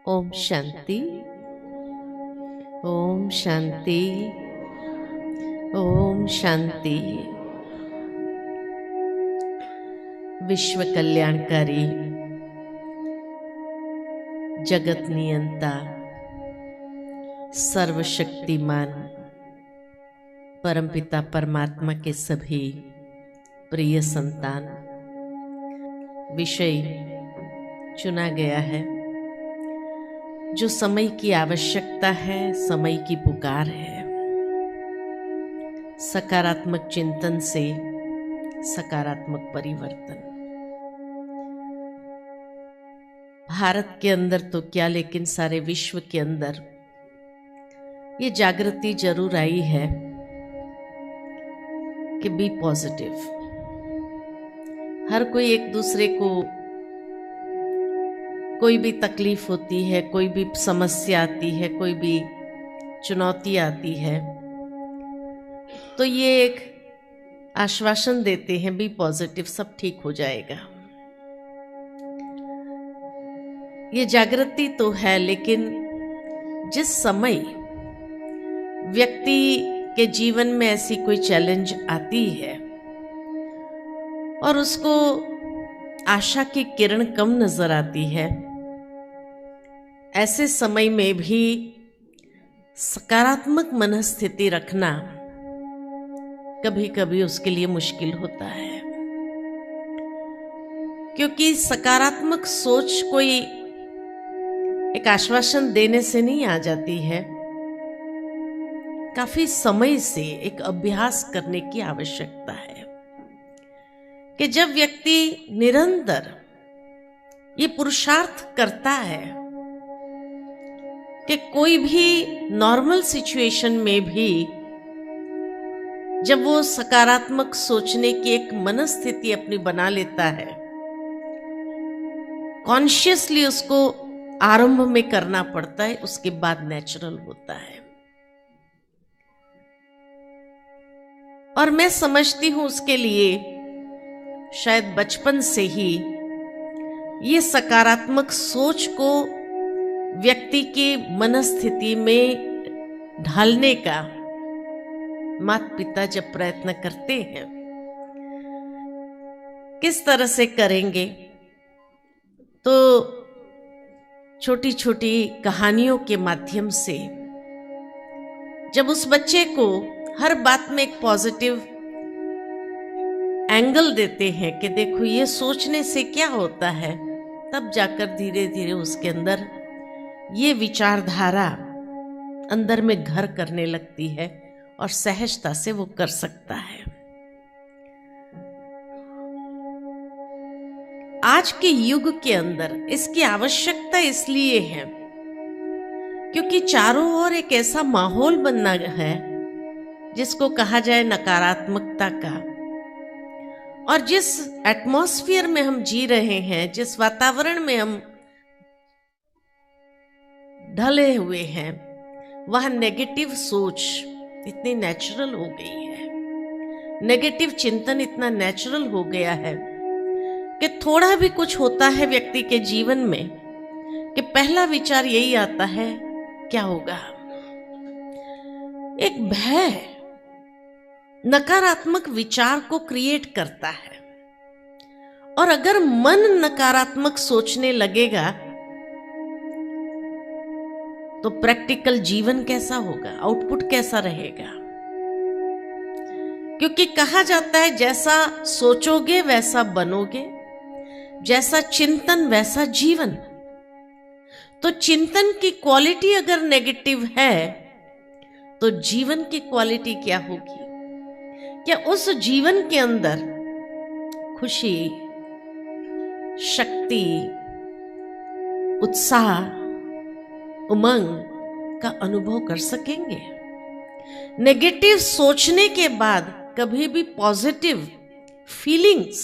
ओम शांति। ओम शांति। ओम शांति। विश्व कल्याणकारी जगत नियंता सर्वशक्तिमान परमपिता परमात्मा के सभी प्रिय संतान, विषय चुना गया है जो समय की आवश्यकता है, समय की पुकार है। सकारात्मक चिंतन से सकारात्मक परिवर्तन। भारत के अंदर तो क्या, लेकिन सारे विश्व के अंदर ये जागृति जरूर आई है कि बी पॉजिटिव। हर कोई एक दूसरे को, कोई भी तकलीफ होती है, कोई भी समस्या आती है, कोई भी चुनौती आती है, तो ये एक आश्वासन देते हैं, बी पॉजिटिव, सब ठीक हो जाएगा। ये जागृति तो है, लेकिन जिस समय व्यक्ति के जीवन में ऐसी कोई चैलेंज आती है और उसको आशा की किरण कम नजर आती है, ऐसे समय में भी सकारात्मक मनस्थिति रखना कभी कभी उसके लिए मुश्किल होता है, क्योंकि सकारात्मक सोच कोई एक आश्वासन देने से नहीं आ जाती है। काफी समय से एक अभ्यास करने की आवश्यकता है कि जब व्यक्ति निरंतर ये पुरुषार्थ करता है कि कोई भी नॉर्मल सिचुएशन में भी जब वो सकारात्मक सोचने की एक मनस्थिति अपनी बना लेता है, कॉन्शियसली उसको आरंभ में करना पड़ता है, उसके बाद नेचुरल होता है। और मैं समझती हूं उसके लिए शायद बचपन से ही ये सकारात्मक सोच को व्यक्ति की मनस्थिति में ढालने का माता पिता जब प्रयत्न करते हैं, किस तरह से करेंगे, तो छोटी छोटी कहानियों के माध्यम से जब उस बच्चे को हर बात में एक पॉजिटिव एंगल देते हैं कि देखो ये सोचने से क्या होता है, तब जाकर धीरे धीरे उसके अंदर ये विचारधारा अंदर में घर करने लगती है और सहजता से वो कर सकता है। आज के युग के अंदर इसकी आवश्यकता इसलिए है क्योंकि चारों ओर एक ऐसा माहौल बनना है जिसको कहा जाए नकारात्मकता का, और जिस एटमॉस्फेयर में हम जी रहे हैं, जिस वातावरण में हम ढले हुए हैं, वह नेगेटिव सोच इतनी नेचुरल हो गई है, नेगेटिव चिंतन इतना नेचुरल हो गया है कि थोड़ा भी कुछ होता है व्यक्ति के जीवन में कि पहला विचार यही आता है, क्या होगा। एक भय नकारात्मक विचार को क्रिएट करता है, और अगर मन नकारात्मक सोचने लगेगा तो प्रैक्टिकल जीवन कैसा होगा, आउटपुट कैसा रहेगा। क्योंकि कहा जाता है जैसा सोचोगे वैसा बनोगे, जैसा चिंतन वैसा जीवन। तो चिंतन की क्वालिटी अगर नेगेटिव है तो जीवन की क्वालिटी क्या होगी। क्या उस जीवन के अंदर खुशी, शक्ति, उत्साह, उमंग का अनुभव कर सकेंगे। नेगेटिव सोचने के बाद कभी भी पॉजिटिव फीलिंग्स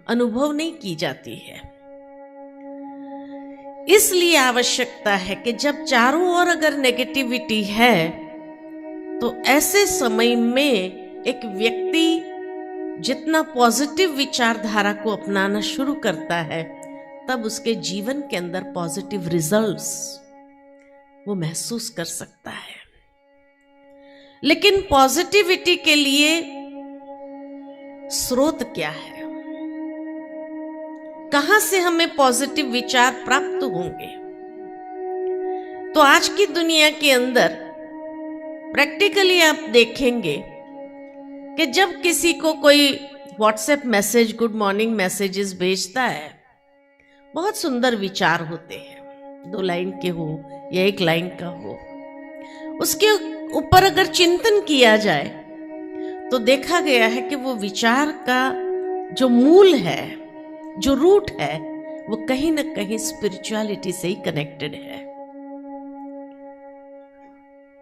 अनुभव नहीं की जाती है। इसलिए आवश्यकता है कि जब चारों ओर अगर नेगेटिविटी है तो ऐसे समय में एक व्यक्ति जितना पॉजिटिव विचारधारा को अपनाना शुरू करता है, तब उसके जीवन के अंदर पॉजिटिव रिजल्ट्स वो महसूस कर सकता है। लेकिन पॉजिटिविटी के लिए स्रोत क्या है? कहां से हमें पॉजिटिव विचार प्राप्त होंगे? तो आज की दुनिया के अंदर प्रैक्टिकली आप देखेंगे कि जब किसी को कोई WhatsApp message, good morning messages भेजता है, बहुत सुंदर विचार होते हैं, 2 लाइन के हो या 1 लाइन का हो, उसके ऊपर अगर चिंतन किया जाए तो देखा गया है कि वो विचार का जो मूल है, जो रूट है, वो कहीं ना कहीं स्पिरिचुअलिटी से ही कनेक्टेड है।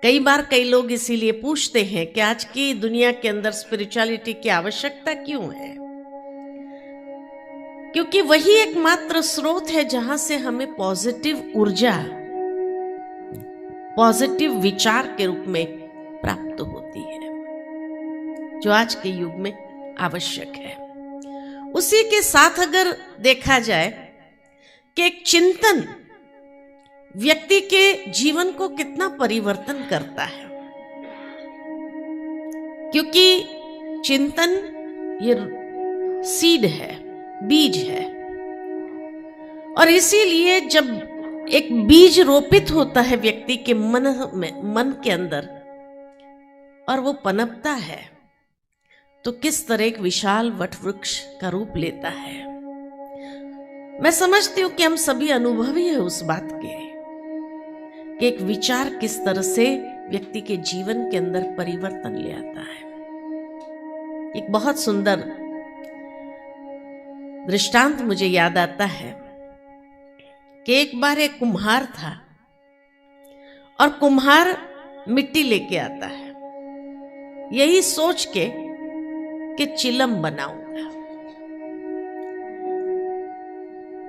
कई बार कई लोग इसीलिए पूछते हैं कि आज की दुनिया के अंदर स्पिरिचुअलिटी की आवश्यकता क्यों है? क्योंकि वही एकमात्र स्रोत है जहां से हमें पॉजिटिव ऊर्जा, पॉजिटिव विचार के रूप में प्राप्त होती है, जो आज के युग में आवश्यक है। उसी के साथ अगर देखा जाए कि एक चिंतन व्यक्ति के जीवन को कितना परिवर्तन करता है, क्योंकि चिंतन ये सीड है, बीज है, और इसीलिए जब एक बीज रोपित होता है व्यक्ति के मन के अंदर और वो पनपता है, तो किस तरह एक विशाल वटवृक्ष का रूप लेता है। मैं समझती हूं कि हम सभी अनुभवी हैं उस बात के कि एक विचार किस तरह से व्यक्ति के जीवन के अंदर परिवर्तन ले आता है। एक बहुत सुंदर दृष्टांत मुझे याद आता है कि एक बार एक कुम्हार था और कुम्हार मिट्टी लेके आता है, यही सोच के कि चिलम बनाऊंगा।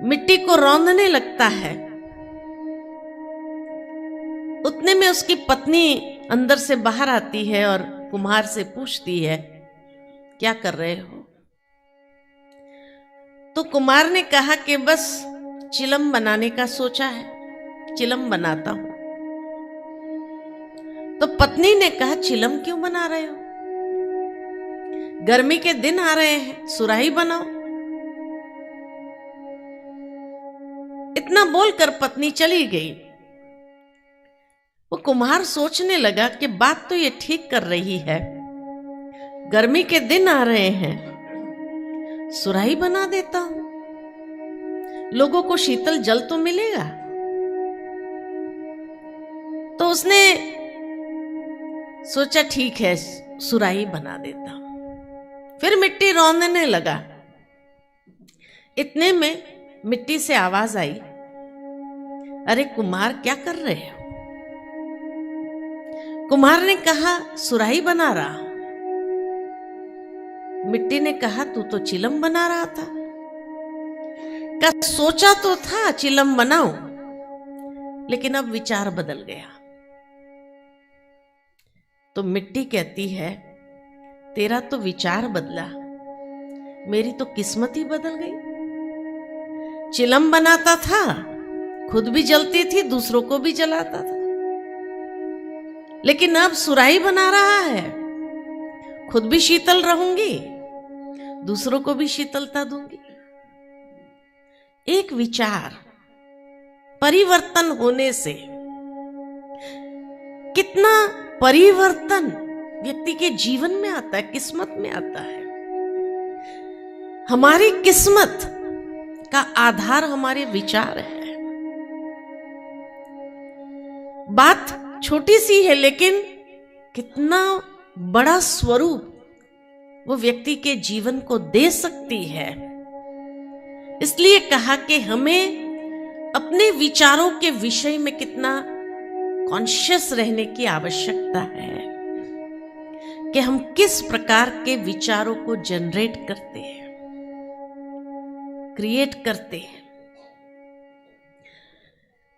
मिट्टी को रौंदने लगता है, उतने में उसकी पत्नी अंदर से बाहर आती है और कुम्हार से पूछती है, क्या कर रहे हो? तो कुम्हार ने कहा कि बस चिलम बनाने का सोचा है, चिलम बनाता हूं। तो पत्नी ने कहा, चिलम क्यों बना रहे हो? गर्मी के दिन आ रहे हैं, सुराही बनाओ। इतना बोलकर पत्नी चली गई। वो कुम्हार सोचने लगा कि बात तो ये ठीक कर रही है, गर्मी के दिन आ रहे हैं, सुराही बना देता हूं, लोगों को शीतल जल तो मिलेगा। तो उसने सोचा ठीक है, सुराही बना देता हूं। फिर मिट्टी रौंदने लगा। इतने में मिट्टी से आवाज आई, अरे कुम्हार क्या कर रहे हो? कुम्हार ने कहा, सुराही बना रहा हूं। मिट्टी ने कहा, तू तो चिलम बना रहा था। का सोचा तो था चिलम बनाऊं, लेकिन अब विचार बदल गया। तो मिट्टी कहती है, तेरा तो विचार बदला, मेरी तो किस्मत ही बदल गई। चिलम बनाता था, खुद भी जलती थी, दूसरों को भी जलाता था, लेकिन अब सुराही बना रहा है, खुद भी शीतल रहूंगी, दूसरों को भी शीतलता दूंगी। एक विचार परिवर्तन होने से कितना परिवर्तन व्यक्ति के जीवन में आता है, किस्मत में आता है। हमारी किस्मत का आधार हमारे विचार है। बात छोटी सी है, लेकिन कितना बड़ा स्वरूप वो व्यक्ति के जीवन को दे सकती है। इसलिए कहा कि हमें अपने विचारों के विषय में कितना कॉन्शियस रहने की आवश्यकता है कि हम किस प्रकार के विचारों को जनरेट करते हैं, क्रिएट करते हैं।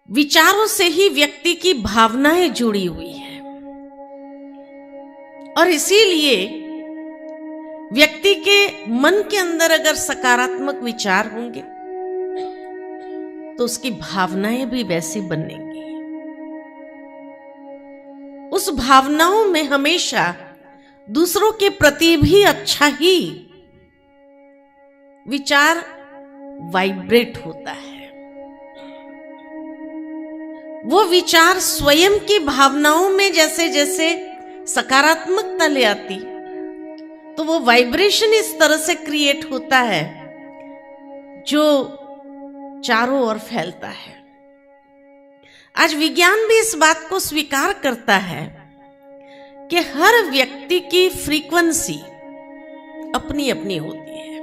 विचारों से ही व्यक्ति की भावनाएं जुड़ी हुई है, और इसीलिए व्यक्ति के मन के अंदर अगर सकारात्मक विचार होंगे तो उसकी भावनाएं भी वैसी बनेंगी। उस भावनाओं में हमेशा दूसरों के प्रति भी अच्छा ही विचार वाइब्रेट होता है। वो विचार स्वयं की भावनाओं में जैसे जैसे सकारात्मकता ले आती, तो वो वाइब्रेशन इस तरह से क्रिएट होता है जो चारों ओर फैलता है। आज विज्ञान भी इस बात को स्वीकार करता है कि हर व्यक्ति की फ्रीक्वेंसी अपनी अपनी होती है।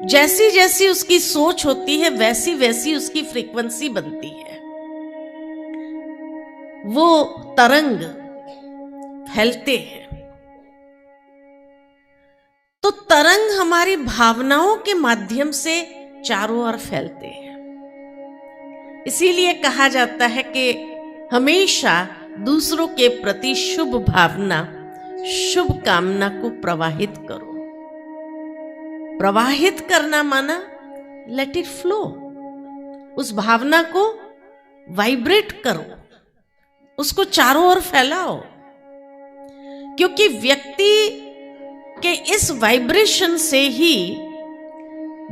जैसी जैसी उसकी सोच होती है वैसी वैसी उसकी फ्रीक्वेंसी बनती है। वो तरंग फैलते हैं। तो तरंग हमारी भावनाओं के माध्यम से चारों ओर फैलते हैं। इसीलिए कहा जाता है कि हमेशा दूसरों के प्रति शुभ भावना, शुभ कामना को प्रवाहित करो। प्रवाहित करना माना लेट इट फ्लो। उस भावना को वाइब्रेट करो, उसको चारों ओर फैलाओ, क्योंकि व्यक्ति के इस वाइब्रेशन से ही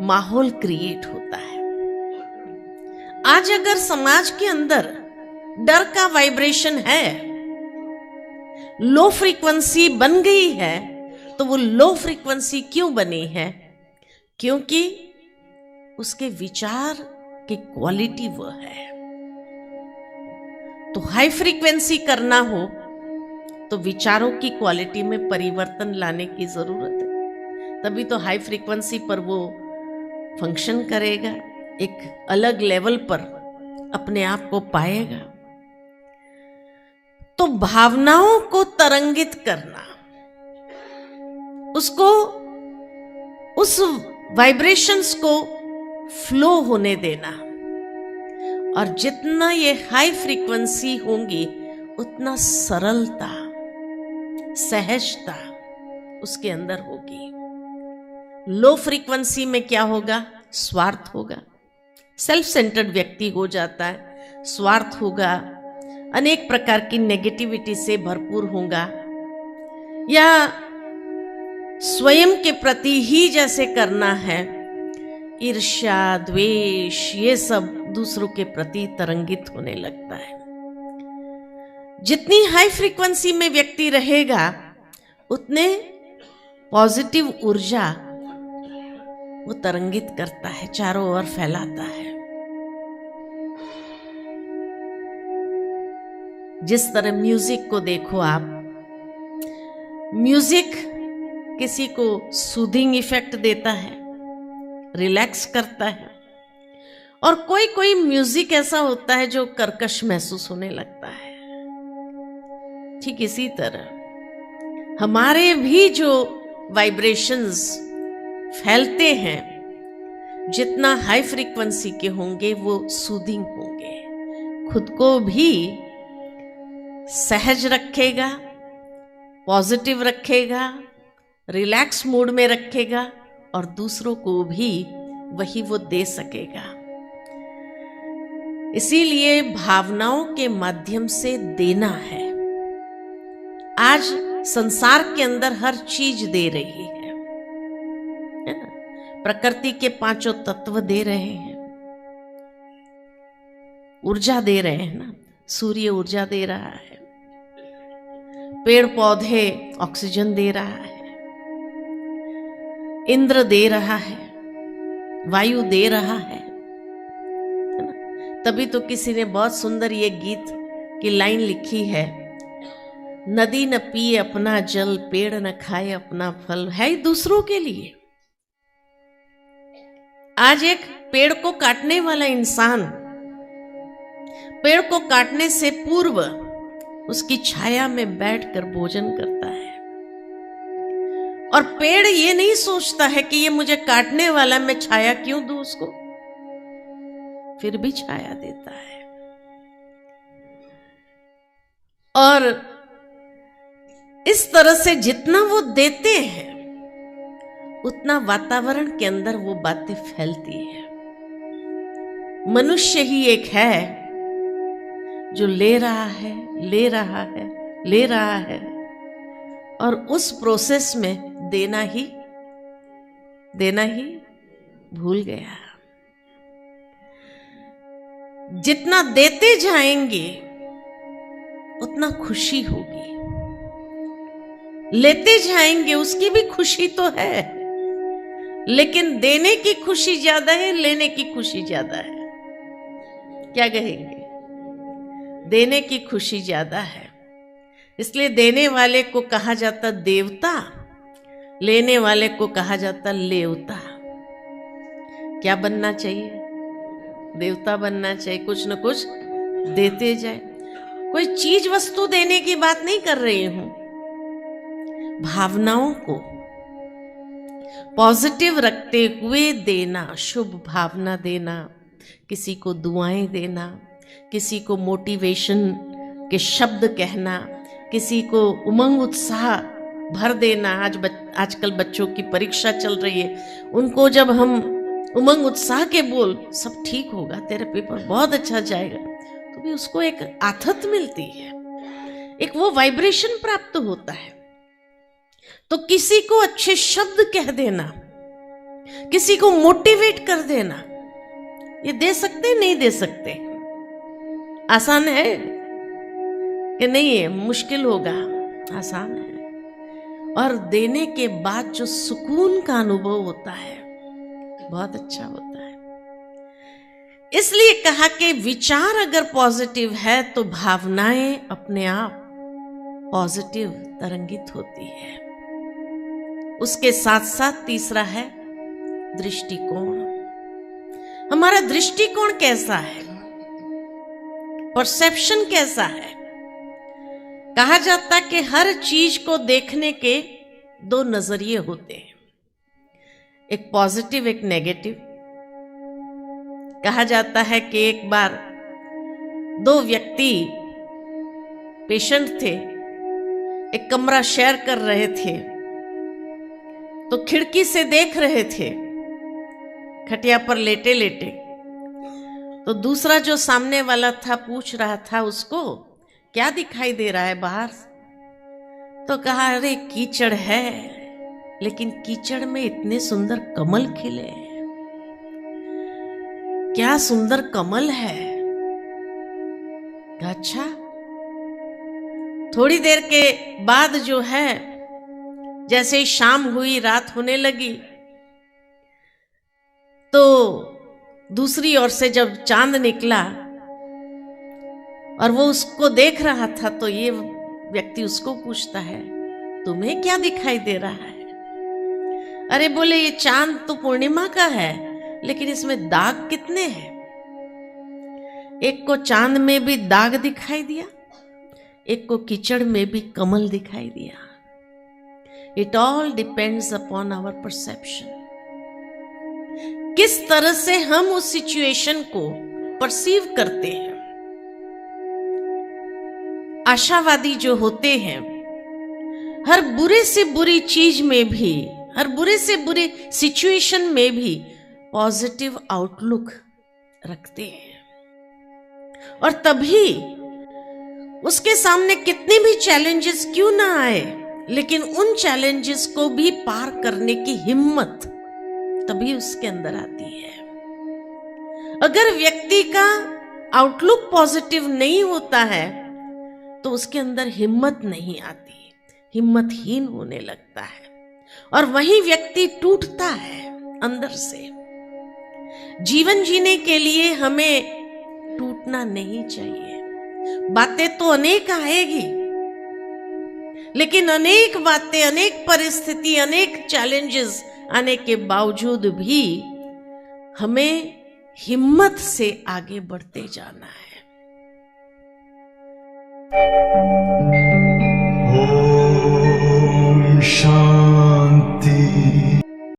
माहौल क्रिएट होता है। आज अगर समाज के अंदर डर का वाइब्रेशन है, लो फ्रीक्वेंसी बन गई है, तो वो लो फ्रीक्वेंसी क्यों बनी है? क्योंकि उसके विचार की क्वालिटी वो है। तो हाई फ्रीक्वेंसी करना हो तो विचारों की क्वालिटी में परिवर्तन लाने की जरूरत है। तभी तो हाई फ्रीक्वेंसी पर वो फंक्शन करेगा, एक अलग लेवल पर अपने आप को पाएगा। तो भावनाओं को तरंगित करना, उसको, उस वाइब्रेशंस को फ्लो होने देना, और जितना ये हाई फ्रीक्वेंसी होंगी उतना सरलता, सहजता उसके अंदर होगी। लो फ्रीक्वेंसी में क्या होगा? स्वार्थ होगा, सेल्फ सेंटर्ड व्यक्ति हो जाता है, स्वार्थ होगा, अनेक प्रकार की नेगेटिविटी से भरपूर होगा, या स्वयं के प्रति ही जैसे करना है, ईर्ष्या, द्वेष, ये सब दूसरों के प्रति तरंगित होने लगता है। जितनी हाई फ्रीक्वेंसी में व्यक्ति रहेगा उतने पॉजिटिव ऊर्जा वो तरंगित करता है, चारों ओर फैलाता है। जिस तरह म्यूजिक को देखो आप, म्यूजिक किसी को सूदिंग इफेक्ट देता है, रिलैक्स करता है, और कोई कोई म्यूजिक ऐसा होता है जो कर्कश महसूस होने लगता है। ठीक इसी तरह हमारे भी जो वाइब्रेशंस फैलते हैं, जितना हाई फ्रीक्वेंसी के होंगे वो सूदिंग होंगे, खुद को भी सहज रखेगा, पॉजिटिव रखेगा, रिलैक्स मूड में रखेगा, और दूसरों को भी वही वो दे सकेगा। इसीलिए भावनाओं के माध्यम से देना है। आज संसार के अंदर हर चीज दे रही है ना? प्रकृति के पांचों तत्व दे रहे हैं, ऊर्जा दे रहे हैं ना, सूर्य ऊर्जा दे रहा है, पेड़ पौधे ऑक्सीजन दे रहा है, इंद्र दे रहा है, वायु दे रहा है ना? तभी तो किसी ने बहुत सुंदर ये गीत की लाइन लिखी है, नदी न पिए अपना जल, पेड़ न खाए अपना फल, है ही दूसरों के लिए। आज एक पेड़ को काटने वाला इंसान पेड़ को काटने से पूर्व उसकी छाया में बैठकर भोजन करता है, और पेड़ ये नहीं सोचता है कि ये मुझे काटने वाला, मैं छाया क्यों दूं उसको, फिर भी छाया देता है। और इस तरह से जितना वो देते हैं उतना वातावरण के अंदर वो बातें फैलती है। मनुष्य ही एक है जो ले रहा है, ले रहा है, ले रहा है, और उस प्रोसेस में देना ही भूल गया। जितना देते जाएंगे उतना खुशी होगी, लेते जाएंगे उसकी भी खुशी तो है, लेकिन देने की खुशी ज्यादा है, लेने की खुशी ज्यादा है। क्या कहेंगे? देने की खुशी ज्यादा है, इसलिए देने वाले को कहा जाता देवता, लेने वाले को कहा जाता लेवता। क्या बनना चाहिए? देवता बनना चाहिए, कुछ न कुछ देते जाए। कोई चीज वस्तु देने की बात नहीं कर रही हूं, भावनाओं को पॉजिटिव रखते हुए देना, शुभ भावना देना, किसी को दुआएं देना, किसी को मोटिवेशन के शब्द कहना, किसी को उमंग उत्साह भर देना। आजकल बच्चों की परीक्षा चल रही है, उनको जब हम उमंग उत्साह के बोल, सब ठीक होगा, तेरा पेपर बहुत अच्छा जाएगा, तो भी उसको एक आथत मिलती है, एक वो वाइब्रेशन प्राप्त होता है। तो किसी को अच्छे शब्द कह देना, किसी को मोटिवेट कर देना, ये दे सकते नहीं दे सकते? आसान है कि नहीं है? मुश्किल होगा? आसान है। और देने के बाद जो सुकून का अनुभव होता है बहुत अच्छा होता है। इसलिए कहा कि विचार अगर पॉजिटिव है तो भावनाएं अपने आप पॉजिटिव तरंगित होती है। उसके साथ साथ तीसरा है दृष्टिकोण। हमारा दृष्टिकोण कैसा है, परसेप्शन कैसा है? कहा जाता कि हर चीज को देखने के दो नजरिए होते हैं, एक पॉजिटिव एक नेगेटिव। कहा जाता है कि एक बार दो व्यक्ति पेशेंट थे, एक कमरा शेयर कर रहे थे, तो खिड़की से देख रहे थे खटिया पर लेटे लेटे। तो दूसरा जो सामने वाला था पूछ रहा था उसको, क्या दिखाई दे रहा है बाहर? तो कहा, अरे कीचड़ है, लेकिन कीचड़ में इतने सुंदर कमल खिले हैं, क्या सुंदर कमल है। अच्छा, थोड़ी देर के बाद जो है, जैसे ही शाम हुई, रात होने लगी, तो दूसरी ओर से जब चांद निकला और वो उसको देख रहा था, तो ये व्यक्ति उसको पूछता है, तुम्हें क्या दिखाई दे रहा है? अरे बोले, ये चांद तो पूर्णिमा का है, लेकिन इसमें दाग कितने हैं। एक को चांद में भी दाग दिखाई दिया, एक को कीचड़ में भी कमल दिखाई दिया। It all depends upon our perception. किस तरह से हम उस सिचुएशन को परसीव करते हैं। आशावादी जो होते हैं, हर बुरे से बुरी चीज में भी, हर बुरे से बुरे सिचुएशन में भी पॉजिटिव आउटलुक रखते हैं, और तभी उसके सामने कितने भी चैलेंजेस क्यों ना आए, लेकिन उन चैलेंजेस को भी पार करने की हिम्मत तभी उसके अंदर आती है। अगर व्यक्ति का आउटलुक पॉजिटिव नहीं होता है तो उसके अंदर हिम्मत नहीं आती, हिम्मतहीन होने लगता है, और वही व्यक्ति टूटता है अंदर से। जीवन जीने के लिए हमें टूटना नहीं चाहिए। बातें तो अनेक आएगी, लेकिन अनेक बातें, अनेक परिस्थिति, अनेक चैलेंजेस आने के बावजूद भी हमें हिम्मत से आगे बढ़ते जाना है।